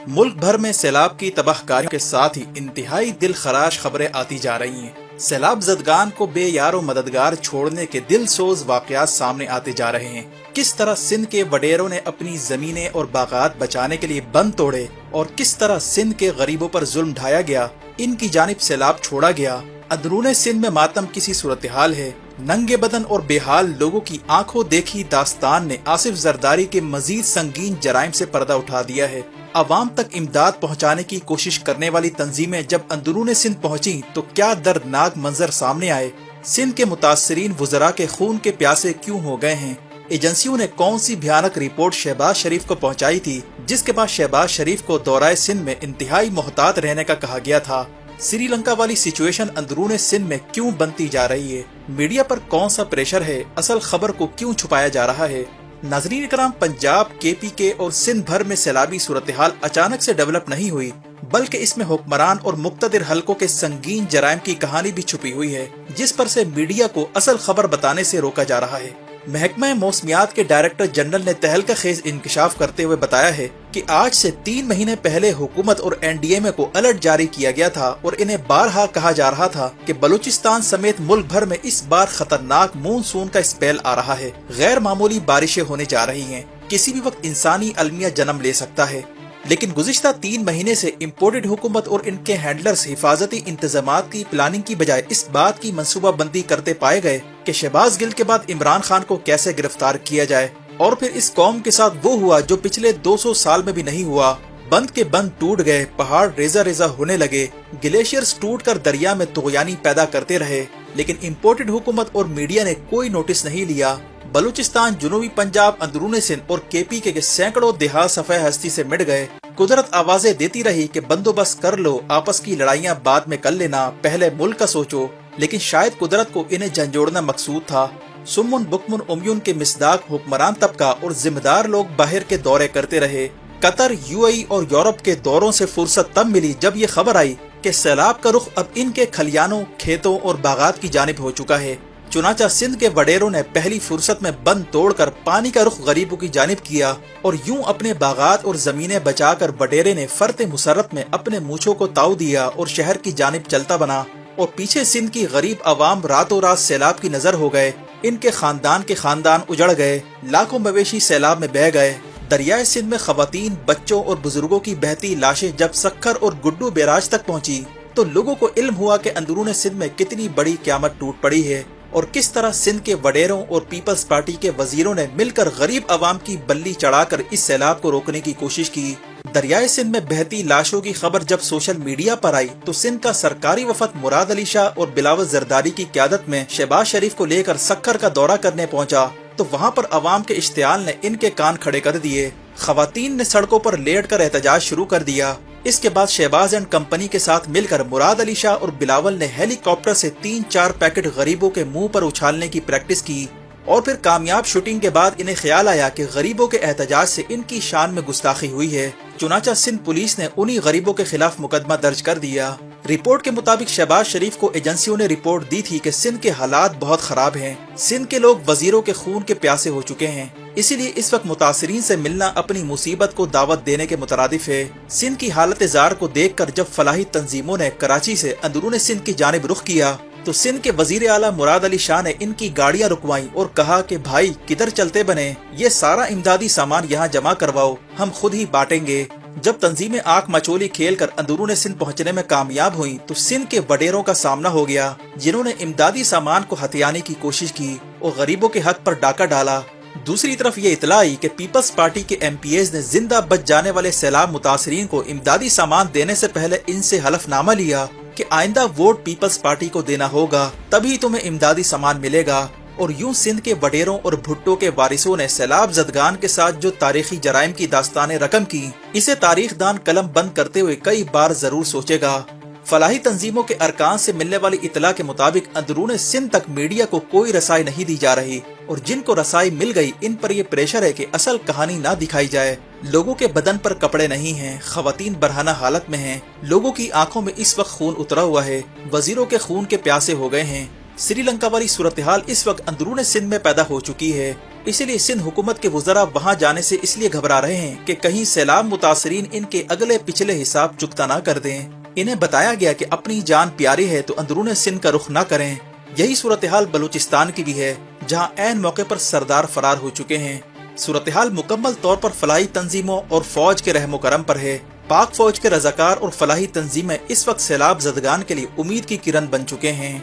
मुल्क भर में सैलाब की तबाहकारियों के साथ ही इंतहाई दिल खराश खबरें आती जा रही हैं। सैलाब ज़दगान को बेयारो मददगार छोड़ने के दिल सोज वाकयात सामने आते जा रहे हैं। किस तरह सिंध के वडेरों ने अपनी जमीनें और बागात बचाने के लिए बंद तोड़े और किस तरह सिंध के गरीबों पर जुल्म ढाया गया, इनकी जानिब सैलाब छोड़ा गया। अंदरूने सिंध में मातम किसी सूरत हाल है। नंगे बदन और बेहाल लोगों की आंखों देखी दास्तान ने आसिफ जरदारी के मजीद संगीन जराइम से पर्दा उठा दिया है। अवाम तक इमदाद पहुंचाने की कोशिश करने वाली तंजीमें जब अंदरूने सिंध पहुंची तो क्या दर्दनाक मंजर सामने आए। सिंध के मुतासरीन वुज़रा के खून के प्यासे क्यों हो गए हैं। एजेंसियों ने कौन सी भयानक रिपोर्ट शहबाज शरीफ को पहुंचाई थी, जिसके बाद शहबाज शरीफ को दौराए सिंध में इंतहाई मोहतात रहने का कहा गया था। श्रीलंका वाली सिचुएशन अंदरूने सिंध में क्यों बनती जा रही है। मीडिया पर कौन सा प्रेशर है, असल खबर को क्यों छुपाया जा रहा है। नाज़रीन इकराम, पंजाब, KPK और सिंध भर में सैलाबी सूरत हाल अचानक से डेवलप नहीं हुई, बल्कि इसमें हुक्मरान और मुक्तदिर हलकों के संगीन जराइम की कहानी भी छुपी हुई है, जिस पर से मीडिया को असल खबर बताने से रोका जा रहा है। महकमा मौसमियात के डायरेक्टर जनरल ने तहलका खेज इंकशाफ करते हुए बताया है कि आज से 3 महीने पहले हुकूमत और NDMA को अलर्ट जारी किया गया था और इन्हें बारहा कहा जा रहा था कि बलूचिस्तान समेत मुल्क भर में इस बार खतरनाक मानसून का स्पेल आ रहा है। गैर मामूली बारिशें होने जा रही हैं। किसी भी वक्त इंसानी अलमिया जन्म ले सकता है। लेकिन गुज़िश्ता 3 महीने से इम्पोर्टेड हुकूमत और इनके हैंडलर्स हिफाजती इंतजामात की प्लानिंग की बजाय इस बात की मंसूबा बंदी करते पाए गए कि शहबाज गिल के बाद इमरान खान को कैसे गिरफ्तार किया जाए। और फिर इस कौम के साथ वो हुआ जो पिछले 200 साल में भी नहीं हुआ। बंद के बंद टूट गए, पहाड़ रेजा रेजा होने लगे, ग्लेशियर्स टूट कर दरिया में तुग़यानी पैदा करते रहे, लेकिन इम्पोर्टेड हुकूमत और मीडिया ने कोई नोटिस नहीं लिया। बलूचिस्तान, जनूबी पंजाब, अंदरूनी सिंध और KPK के सैकड़ों देहात सफ़े हस्ती से मिट गए। कुदरत आवाजें देती रही कि बंदोबस्त कर लो, आपस की लड़ाइयाँ बाद में कर लेना, पहले मुल्क का सोचो। लेकिन शायद कुदरत को इन्हें झंझोड़ना मकसूद था। सुम्मुन बुकमुन उम्यून के मिसदाक हुक्मरान तबका और जिम्मेदार लोग बाहर के दौरे करते रहे। कतर, UAE और यूरोप के दौरों से फुर्सत तब मिली जब ये खबर आई कि सैलाब का रुख अब इनके खलियानों, खेतों और बागात की जानिब हो चुका है। चुनाचा सिंध के वडेरों ने पहली फुर्सत में बंद तोड़कर पानी का रुख गरीबों की जानिब किया और यूं अपने बागात और जमीनें बचाकर वडेरे ने फर्ते मुसर्रत में अपने मूछों को ताव दिया और शहर की जानिब चलता बना। और पीछे सिंध की गरीब अवाम रातों रात सैलाब की नजर हो गए। इनके खानदान उजड़ गए, लाखों मवेशी सैलाब में बह गए। दरियाए सिंध में खवातीन, बच्चों और बुजुर्गों की बहती लाशें जब सक्खर और गुड्डू बैराज तक पहुंची तो लोगों को इल्म हुआ कि अंदरूने सिंध में कितनी बड़ी क़यामत टूट पड़ी है और किस तरह सिंध के वडेरों और पीपल्स पार्टी के वजीरों ने मिलकर गरीब अवाम की बल्ली चढ़ाकर इस सैलाब को रोकने की कोशिश की। दरियाए सिंध में बहती लाशों की खबर जब सोशल मीडिया पर आई तो सिंध का सरकारी वफद मुराद अली शाह और बिलावल जरदारी की क़यादत में शहबाज शरीफ को लेकर सक्खर का दौरा करने पहुंचा तो वहां पर अवाम के इश्तियाल ने इनके कान खड़े कर दिए। खवातीन ने सड़कों पर लेट कर एहतजाज शुरू कर दिया। इसके बाद शहबाज एंड कंपनी के साथ मिलकर मुराद अली शाह और बिलावल ने हेलीकॉप्टर से 3-4 पैकेट गरीबों के मुंह पर उछालने की प्रैक्टिस की। और फिर कामयाब शूटिंग के बाद इन्हें ख्याल आया कि गरीबों के एहतजाज से इनकी शान में गुस्ताखी हुई है। चुनाचा सिंध पुलिस ने उन्हीं गरीबों के खिलाफ मुकदमा दर्ज कर दिया। रिपोर्ट के मुताबिक शहबाज शरीफ को एजेंसियों ने रिपोर्ट दी थी कि सिंध के हालात बहुत खराब हैं। सिंध के लोग वजीरों के खून के प्यासे हो चुके हैं, इसीलिए इस वक्त मुतासरीन से मिलना अपनी मुसीबत को दावत देने के मुतरादिफ है। सिंध की हालत जार को देखकर जब फलाही तंजीमों ने कराची से अंदरूनी सिंध की जानिब रुख किया तो सिंध के वजीर आला मुराद अली शाह ने इनकी गाड़ियां रुकवाई और कहा कि भाई किधर चलते बने, ये सारा इमदादी सामान यहाँ जमा करवाओ, हम खुद ही बांटेंगे। जब तंजीमें आंख मचोली खेल कर अंदरूनी सिंध पहुँचने में कामयाब हुई तो सिंध के वडेरों का सामना हो गया, जिन्होंने इमदादी सामान को हथियाने की कोशिश की और गरीबों के हक पर डाका डाला। दूसरी तरफ ये इतला आई कि पीपल्स पार्टी के MPAs ने जिंदा बच जाने वाले सैलाब मुतासरीन को इमदादी सामान देने से पहले इनसे हलफनामा लिया कि आइंदा वोट पीपल्स पार्टी को देना होगा, तभी तुम्हें इमदादी सामान मिलेगा। और यूं सिंध के वडेरों और भुट्टो के वारिसों ने सैलाब ज़दगान के साथ जो तारीखी जराइम की दास्तानें रकम की, इसे तारीखदान कलम बंद करते हुए कई बार जरूर सोचेगा। फलाही तंजीमों के अरकान से मिलने वाली इतला के मुताबिक अंदरूने सिंध तक मीडिया को कोई रसाई नहीं दी जा रही और जिनको रसाई मिल गई इन पर यह प्रेशर है कि असल कहानी ना दिखाई जाए। लोगों के बदन पर कपड़े नहीं हैं, खवातीन बरहाना हालत में हैं, लोगों की आंखों में इस वक्त खून उतरा हुआ है, वजीरों के खून के प्यासे हो गए हैं। श्रीलंका वाली सूरत हाल इस वक्त अंदरूनी सिंध में पैदा हो चुकी है। اسی لیے سندھ حکومت کے وزراء وہاں جانے سے اس لیے گھبرا رہے ہیں کہ کہیں سیلاب متاثرین ان کے اگلے پچھلے حساب چکتا نہ کر دیں۔ انہیں بتایا گیا کہ اپنی جان پیاری ہے تو اندرون سندھ کا رخ نہ کریں۔ یہی صورتحال بلوچستان کی بھی ہے، جہاں عین موقع پر سردار فرار ہو چکے ہیں۔ صورتحال مکمل طور پر فلاحی تنظیموں اور فوج کے رحم و کرم پر ہے۔ پاک فوج کے رضاکار اور فلاحی تنظیمیں اس وقت سیلاب زدگان کے لیے امید کی کرن بن چکے ہیں۔